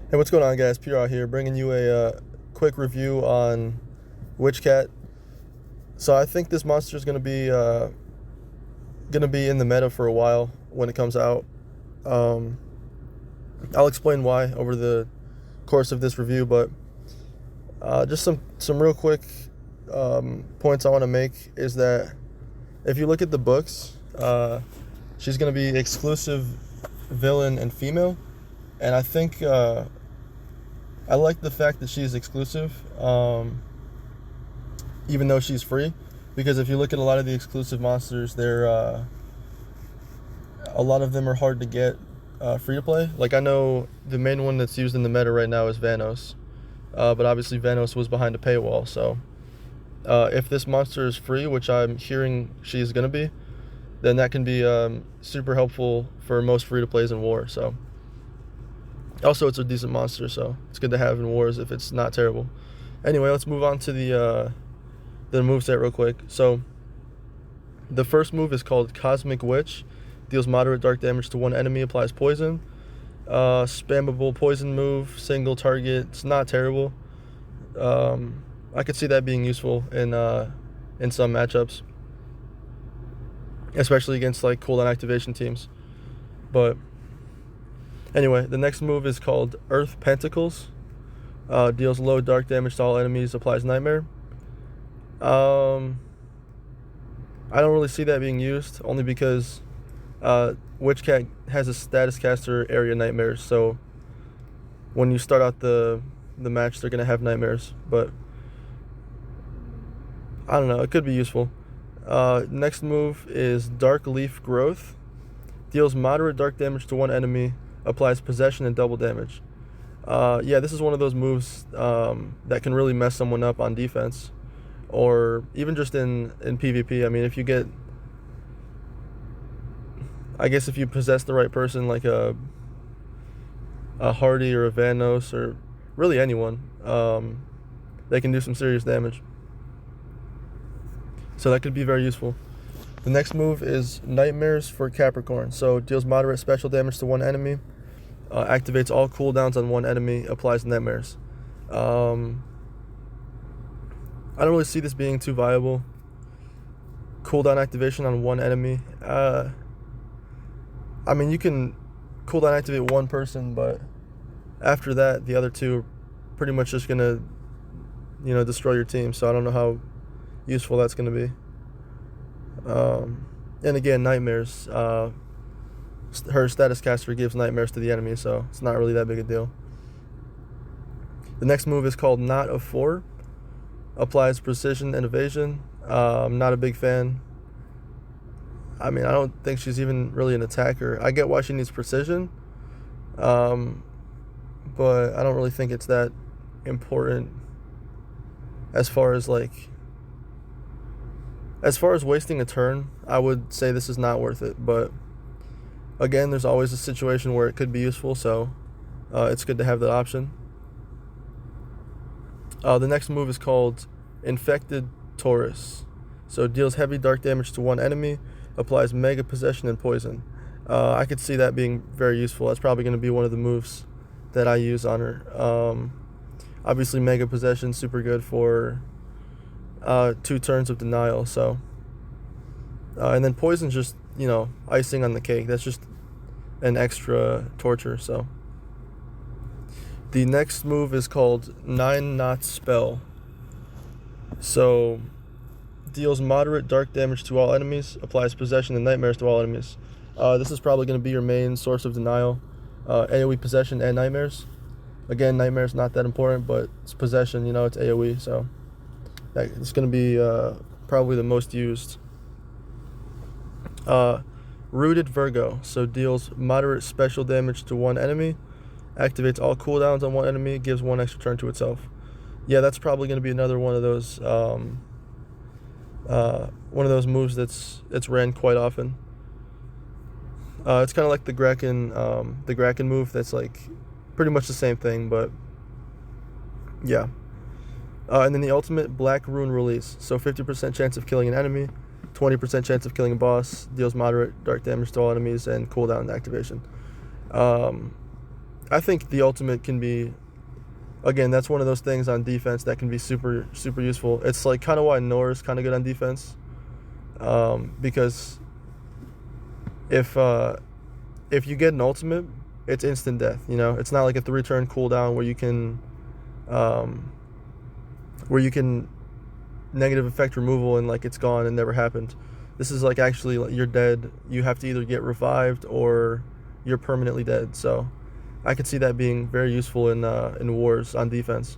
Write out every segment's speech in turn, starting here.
Hey, what's going on, guys? PR out here, bringing you a quick review on Witchkat. So I think this monster is gonna be in the meta for a while when it comes out. Um, I'll explain why over the course of this review, but just some real quick points I want to make is that if you look at the books, she's gonna be exclusive villain and female, and I think. I like the fact that she's exclusive, even though she's free, because if you look at a lot of the exclusive monsters, a lot of them are hard to get free to play. Like, I know the main one that's used in the meta right now is Vanos, but obviously Vanos was behind a paywall. So if this monster is free, which I'm hearing she's gonna be, then that can be super helpful for most free to plays in War. So. Also, it's a decent monster, so it's good to have in wars if it's not terrible. Anyway, let's move on to the moveset real quick. So, the first move is called Cosmic Witch. Deals moderate dark damage to one enemy, applies poison. Spammable poison move, single target. It's not terrible. I could see that being useful in some matchups, especially against like cooldown activation teams. But anyway, the next move is called Earth Pentacles. Deals low dark damage to all enemies, applies Nightmare. I don't really see that being used, only because Witchkat has a status caster area Nightmares, so when you start out the match, they're going to have Nightmares, but I don't know, it could be useful. Next move is Dark Leaf Growth. Deals moderate dark damage to one enemy, applies possession and double damage. Yeah, this is one of those moves that can really mess someone up on defense, or even just in PvP. I mean, if you get, I guess if you possess the right person, like a Hardy or a Vanos or really anyone, they can do some serious damage. So that could be very useful. The next move is Nightmares for Capricorn. So deals moderate special damage to one enemy, activates all cooldowns on one enemy, applies Nightmares. I don't really see this being too viable. Cooldown activation on one enemy. I mean, you can cooldown activate one person, but after that, the other two are pretty much just gonna, destroy your team. So I don't know how useful that's gonna be. And again, Nightmares. Her status caster gives Nightmares to the enemy, so it's not really that big a deal. The next move is called Knot of Four. Applies precision and evasion. I'm not a big fan. I mean, I don't think she's even really an attacker. I get why she needs precision, but I don't really think it's that important as far as wasting a turn. I would say this is not worth it, but again, there's always a situation where it could be useful, so it's good to have that option. The next move is called Infected Taurus. So it deals heavy dark damage to one enemy, applies mega possession and poison. I could see that being very useful. That's probably going to be one of the moves that I use on her. Obviously, mega possession super good for 2 turns of denial. So, and then poison's just icing on the cake. That's just an extra torture. So, the next move is called 9 Knot Spell. So, deals moderate dark damage to all enemies, applies possession and nightmares to all enemies. This is probably going to be your main source of denial. AoE possession and nightmares. Again, nightmares not that important, but it's possession. It's AoE, so it's going to be probably the most used. Rooted Virgo. So deals moderate special damage to one enemy, activates all cooldowns on one enemy, gives 1 extra turn to itself. Yeah, that's probably going to be another one of those moves that's ran quite often. It's kind of like the Kraken move. That's like pretty much the same thing, but yeah. And then the ultimate Black Rune Release. So 50% chance of killing an enemy, 20% chance of killing a boss, deals moderate dark damage to all enemies, and cooldown activation. I think the ultimate can be, again, that's one of those things on defense that can be super super useful. It's like kind of why Nor is kind of good on defense, because if you get an ultimate, it's instant death. You know, it's not like a 3-turn cooldown um, where you can negative effect removal and like it's gone and never happened. This is like actually like, you're dead. You have to either get revived or you're permanently dead. So I could see that being very useful in wars on defense.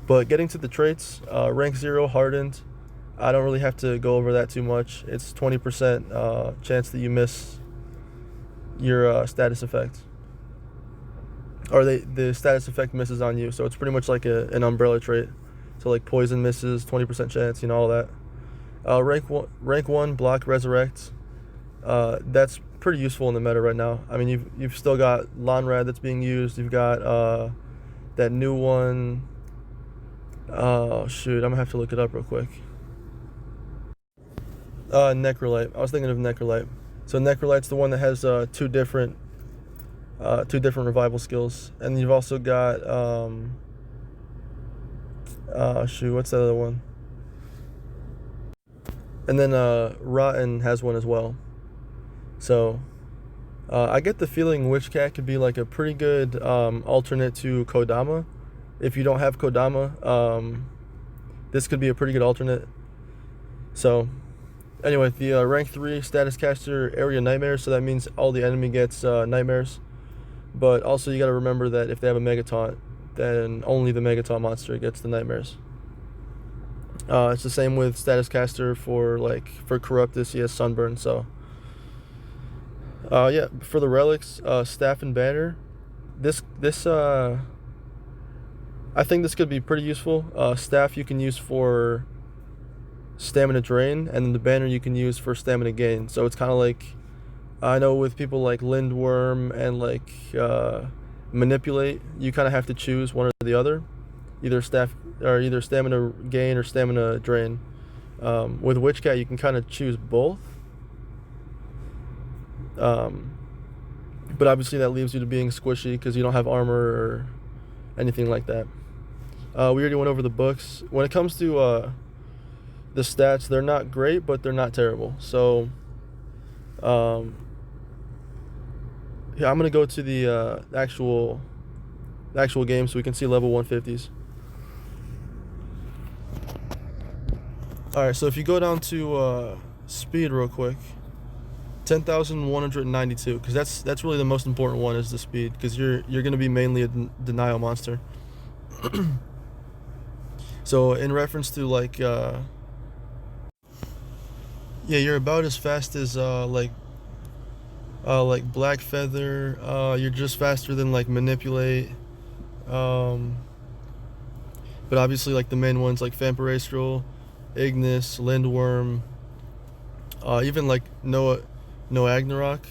But getting to the traits, rank 0 hardened. I don't really have to go over that too much. It's 20% chance that you miss your status effect, or the status effect misses on you. So it's pretty much like an umbrella trait. So like poison misses, 20% chance, you know, all that. Rank 1 block resurrect. That's pretty useful in the meta right now. I mean, you've still got Lonrad that's being used. You've got that new one. Oh shoot, I'm gonna have to look it up real quick. Necrolite. I was thinking of Necrolite. So Necrolite's the one that has two different revival skills, and you've also got shoot, what's the other one? And then Rotten has one as well. So I get the feeling Witchkat could be like a pretty good alternate to Kodama. If you don't have Kodama, this could be a pretty good alternate. So anyway, the rank 3 status caster area nightmares, so that means all the enemy gets nightmares. But also you got to remember that if they have a mega taunt, then only the mega taunt monster gets the nightmares. It's the same with status caster for Corruptus, he has sunburn. So yeah, for the relics, staff and banner, this I think this could be pretty useful. Staff you can use for stamina drain, and then the banner you can use for stamina gain. So it's kind of like, I know with people like Lindworm and like manipulate, you kind of have to choose one or the other, either stamina gain or stamina drain. With Witchkat you can kind of choose both, but obviously that leaves you to being squishy because you don't have armor or anything like that. We already went over the books. When it comes to the stats, they're not great, but they're not terrible. So yeah, I'm gonna go to the actual game so we can see level 150s. All right, so if you go down to speed real quick, 10,192, because that's really the most important one, is the speed, because you're gonna be mainly a denial monster. So in reference to like yeah, you're about as fast as like Black Feather. You're just faster than like Manipulate. But obviously like the main ones like Vampirastral, Ignis, Lindworm, even like Noah Agnarok,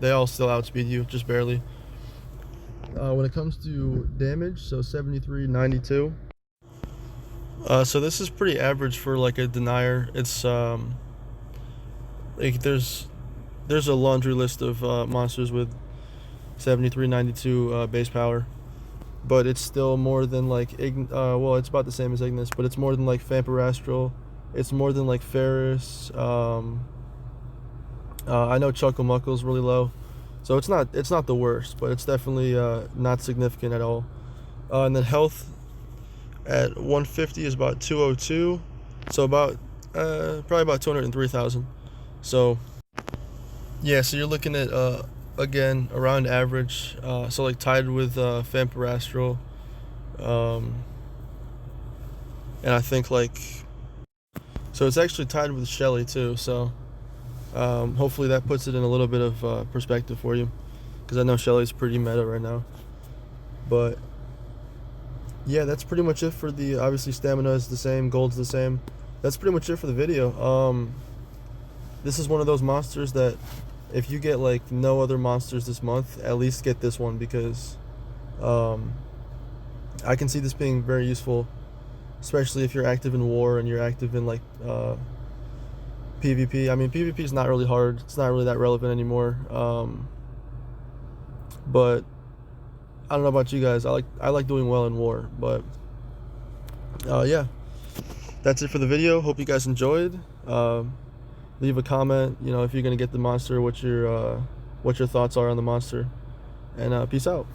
they all still outspeed you, just barely. When it comes to damage, so 7392. So this is pretty average for like a denier. It's like there's a laundry list of monsters with 7392 base power, but it's still more than like well, it's about the same as Ignis, but it's more than like Vampirastral. It's more than like Ferris. I know Chucklemuckle's really low, so it's not the worst, but it's definitely not significant at all. And then health at 150 is about 202, so about probably about 203,000. So yeah, so you're looking at again around average. So like tied with Vampirastral, and I think like, so it's actually tied with Shelly too. So hopefully that puts it in a little bit of perspective for you, because I know Shelly's pretty meta right now. But yeah, that's pretty much it for the, obviously stamina is the same, gold's the same. That's pretty much it for the video. This is one of those monsters that if you get like no other monsters this month, at least get this one, because I can see this being very useful, especially if you're active in war and you're active in like PvP. I mean, PvP is not really hard. It's not really that relevant anymore. But I don't know about you guys. I like doing well in war, but yeah, that's it for the video. Hope you guys enjoyed. Leave a comment. You know, if you're gonna get the monster, what your thoughts are on the monster, and peace out.